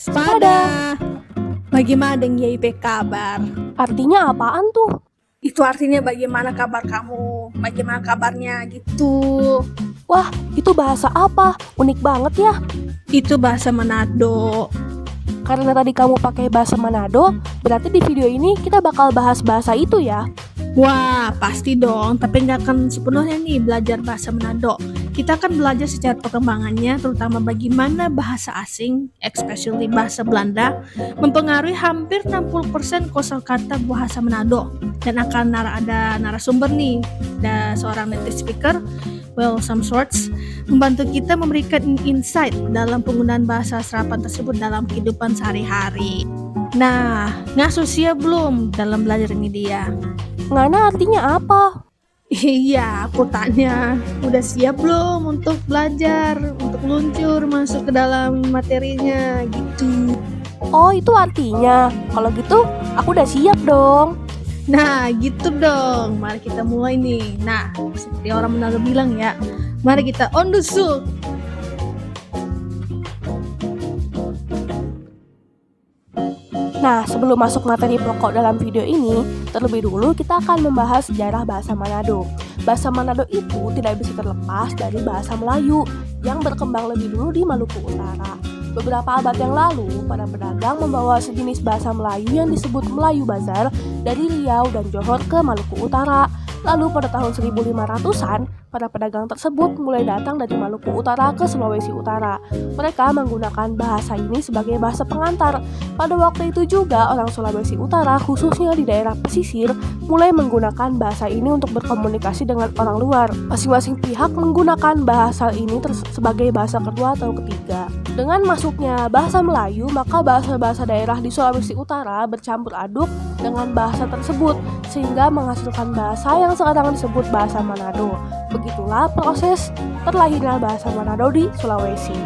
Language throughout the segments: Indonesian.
Waspada. Bagaimana dengan YIP kabar? Artinya apaan tuh? Itu artinya bagaimana kabar kamu? Bagaimana kabarnya gitu. Wah, itu bahasa apa? Unik banget ya. Itu bahasa Manado. Karena tadi kamu pakai bahasa Manado, berarti di video ini kita bakal bahas bahasa itu ya. Wah, pasti dong. Tapi nggak akan sepenuhnya nih belajar bahasa Manado. Kita akan belajar secara perkembangannya, terutama bagaimana bahasa asing, especially bahasa Belanda, mempengaruhi hampir 60% kosakata bahasa Manado. Dan akan ada narasumber nih, ada seorang native speaker, well, some sorts, membantu kita memberikan insight dalam penggunaan bahasa serapan tersebut dalam kehidupan sehari-hari. Nah, ngasus siap belum dalam belajar ini dia? Ngana artinya apa? Iya, aku tanya, udah siap belum untuk belajar, untuk luncur masuk ke dalam materinya gitu. Oh, itu artinya. Kalau gitu, aku udah siap dong. Nah, gitu dong. Mari kita mulai nih. Nah, seperti orang Manado bilang ya, mari kita on the shoot. Nah, sebelum masuk materi pokok dalam video ini, terlebih dulu kita akan membahas sejarah bahasa Manado. Bahasa Manado itu tidak bisa terlepas dari bahasa Melayu yang berkembang lebih dulu di Maluku Utara. Beberapa abad yang lalu, para pedagang membawa sejenis bahasa Melayu yang disebut Melayu Bazar dari Riau dan Johor ke Maluku Utara. Lalu pada tahun 1500-an, para pedagang tersebut mulai datang dari Maluku Utara ke Sulawesi Utara. Mereka menggunakan bahasa ini sebagai bahasa pengantar. Pada waktu itu juga orang Sulawesi Utara, khususnya di daerah pesisir, mulai menggunakan bahasa ini untuk berkomunikasi dengan orang luar. Masing-masing pihak menggunakan bahasa ini sebagai bahasa kedua atau ketiga. Dengan masuknya bahasa Melayu, maka bahasa-bahasa daerah di Sulawesi Utara bercampur aduk dengan bahasa tersebut, sehingga menghasilkan bahasa yang sekarang disebut bahasa Manado. Begitulah proses terlahirnya bahasa Manado di Sulawesi.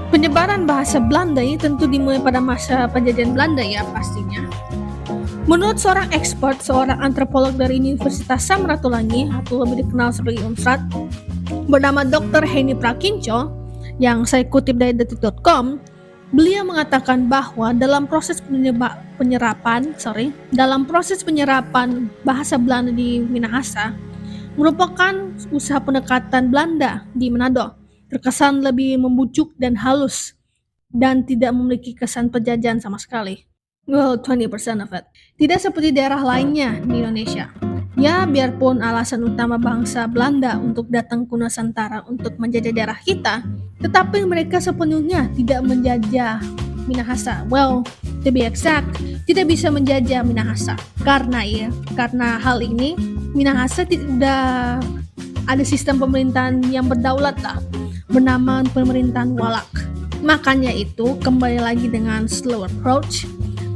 Penyebaran bahasa Belanda ini tentu dimulai pada masa penjajahan Belanda ya pastinya. Menurut seorang expert, seorang antropolog dari Universitas Samratulangi atau lebih dikenal sebagai UNSRAT, bernama Dr. Henny Prakinco, yang saya kutip dari detik.com, beliau mengatakan bahwa dalam proses penyerapan bahasa Belanda di Minahasa merupakan usaha pendekatan Belanda di Manado, terkesan lebih membujuk dan halus dan tidak memiliki kesan penjajahan sama sekali. Well, 20% of it. Tidak seperti daerah lainnya di Indonesia. Ya, biarpun alasan utama bangsa Belanda untuk datang ke Nusantara untuk menjajah daerah kita, tetapi mereka sepenuhnya tidak menjajah Minahasa. Well, to be exact, tidak bisa menjajah Minahasa. Karena hal ini, Minahasa tidak ada sistem pemerintahan yang berdaulat lah, bernama pemerintahan Walak. Makanya itu, kembali lagi dengan slow approach,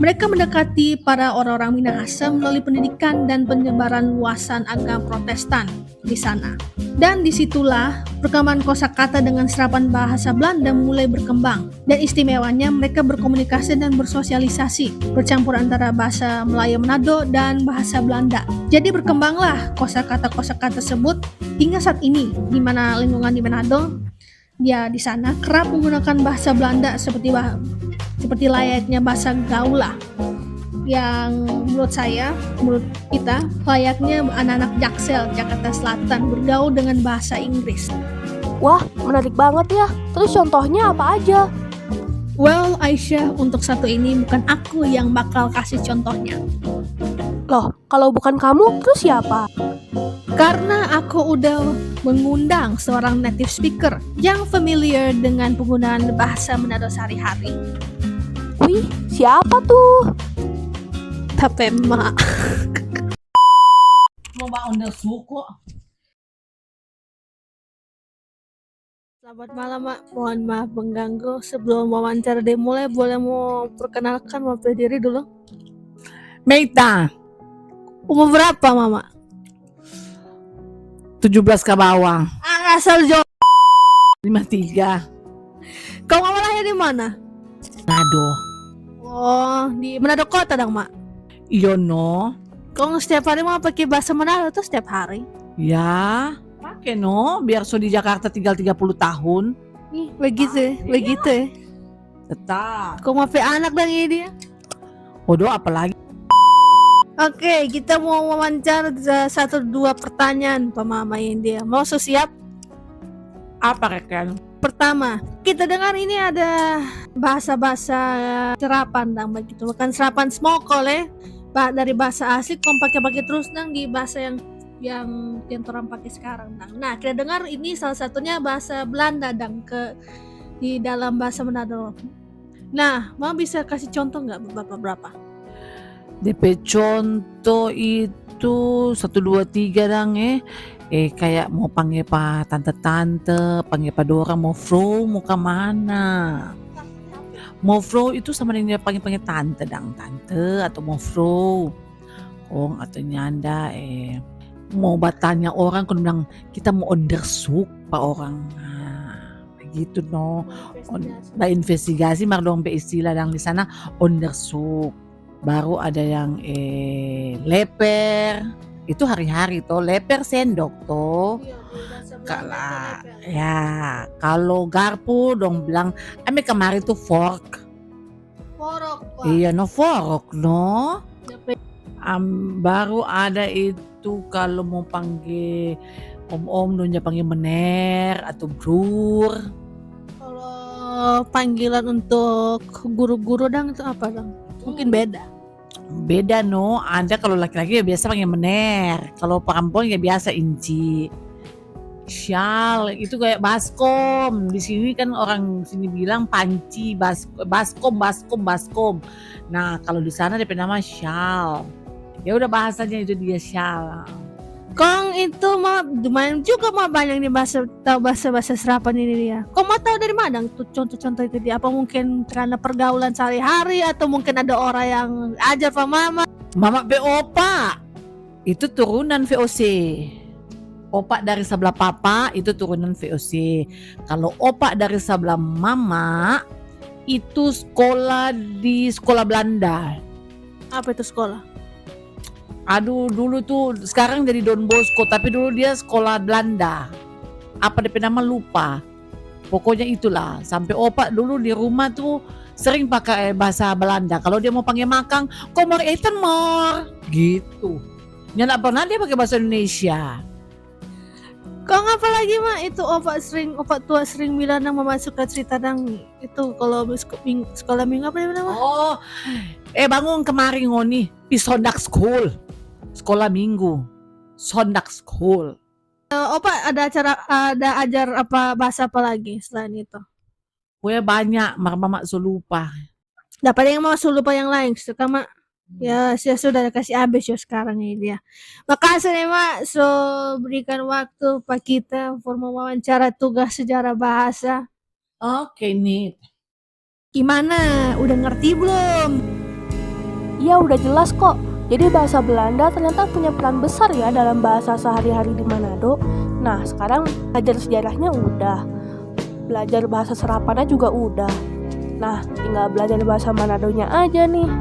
mereka mendekati para orang-orang Minahasa melalui pendidikan dan penyebaran luasan agama Protestan di sana. Dan disitulah perkembangan kosakata dengan serapan bahasa Belanda mulai berkembang. Dan istimewanya mereka berkomunikasi dan bersosialisasi, bercampur antara bahasa Melayu Manado dan bahasa Belanda. Jadi berkembanglah kosakata-kosakata tersebut hingga saat ini, di mana lingkungan di Manado, ya di sana kerap menggunakan bahasa Belanda seperti layaknya bahasa Gaula, yang menurut kita layaknya anak-anak Jaksel, Jakarta Selatan bergaul dengan bahasa Inggris. Wah, menarik banget ya. Terus contohnya apa aja? Well, Aisyah, untuk satu ini bukan aku yang bakal kasih contohnya. Loh, kalau bukan kamu, terus siapa? Karena aku udah mengundang seorang native speaker yang familiar dengan penggunaan bahasa Manado sehari-hari. Wih, siapa tuh? Tapi mak. Selamat malam, Mak. Mohon maaf mengganggu. Sebelum wawancara dimulai, boleh mau perkenalkan mampir diri dulu? Meita, Umur berapa, Mama? 17 ke bawah, Asal jauh. 53, Kau Mama lahir di mana? Nado, Oh, di Manado Kota dong, Mak. Iyono, Kau setiap hari mau pakai bahasa Manado tuh setiap hari? ya, Oke no, biar so di Jakarta tinggal 30 tahun. Ih, begitu. Tetap. Kau maafin anak dan ini dia. Bodoh apalagi. Oke, kita mau wawancara 1-2 pertanyaan Pak Mama India. Mau siap? Apa Reken? Pertama, kita dengar ini ada bahasa-bahasa serapan dang begitu, bukan serapan smokol ya. Dari bahasa asli kau pakai terus dang di bahasa yang orang pakai sekarang dang. Nah, kita dengar ini salah satunya bahasa Belanda dang di dalam bahasa Manado. Nah, mau bisa kasih contoh nggak berapa? DP contoh itu 1, 2, 3 dang kayak mau panggil pa tante-tante, panggil pa dorang mau flow mau kemana. Mau flow itu sama dengan dia panggil tante dang, tante atau mau flow. Kong atau nyanda mau bertanya orang kan bilang kita mau onderzoek pa orang. Nah, begitu no. Investigasi mar dong be istilah dang di sana onderzoek. Baru ada yang leper. Itu hari-hari toh leper sendok toh. Kalau garpu dong bilang ame kemarin tuh fork. Forok, Pak. Iya no fork no. Baru ada itu kalau mau panggil om donya panggil mener atau brur. Kalau panggilan untuk guru-guru dang itu apa dang? Mungkin beda no, ada kalau laki-laki ya biasa panggil mener, kalau perempuan ya biasa inci. Syal itu kayak baskom, di sini kan orang sini bilang panci, baskom. Nah kalau di sana dia nama syal, ya udah bahasanya itu dia syal. Kong itu mah lumayan juga mah banyak nih bahasa serapan ini dia. Kong mau tahu dari mana tuh contoh-contoh itu dia? Apa mungkin karena pergaulan sehari-hari atau mungkin ada orang yang ajar Pak Mama? Mama be opa itu turunan VOC. Opa dari sebelah papa itu turunan VOC. Kalau opa dari sebelah mama itu sekolah di sekolah Belanda. Apa itu sekolah? Aduh dulu tuh sekarang jadi Don Bosco tapi dulu dia sekolah Belanda. Apa DP nama lupa. Pokoknya itulah. Sampai opa dulu di rumah tuh sering pakai bahasa Belanda. Kalau dia mau panggil makan, komor eten mor. Gitu. Nyala pernah dia pakai bahasa Indonesia. Kong apa lagi mah itu opa tua sering bilang nang memasukkan cerita nang itu kalau sekolah minggu apa namanya? Oh, bangun kemarin ngoni Sondak School. Sekolah minggu, Sondak School. Opa ada ajar apa bahasa apa lagi selain itu? Gue banyak, mama so lupa. Dapat yang mau lupa yang lain, suka mak. Ya, saya sudah kasih habis ya sekarang ini dia. Makasih nih mak, so berikan waktu Pak kita untuk mewawancara tugas sejarah bahasa. Oke nih. Gimana? Udah ngerti belum? Iya udah jelas kok. Jadi bahasa Belanda ternyata punya peran besar ya dalam bahasa sehari-hari di Manado. Nah sekarang belajar sejarahnya udah, belajar bahasa serapannya juga udah. Nah tinggal belajar bahasa Manadonya aja nih.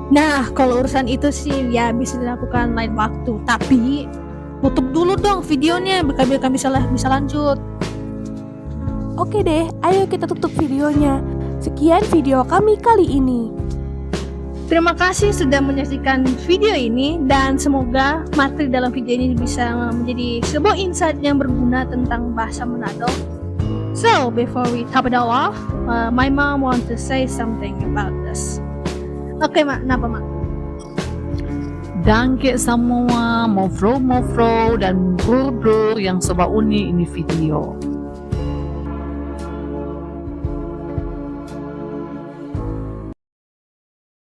Nah kalau urusan itu sih ya bisa dilakukan lain waktu. Tapi tutup dulu dong videonya biar kami bisa lanjut. Oke deh, ayo kita tutup videonya. Sekian video kami kali ini. Terima kasih sudah menyaksikan video ini dan semoga materi dalam video ini bisa menjadi sebuah insight yang berguna tentang bahasa Manado. So, before we top it all off, my mom wants to say something about this. Oke, Mak. Kenapa, Mak? Danke semua, mofro dan brur yang soba uni ini video.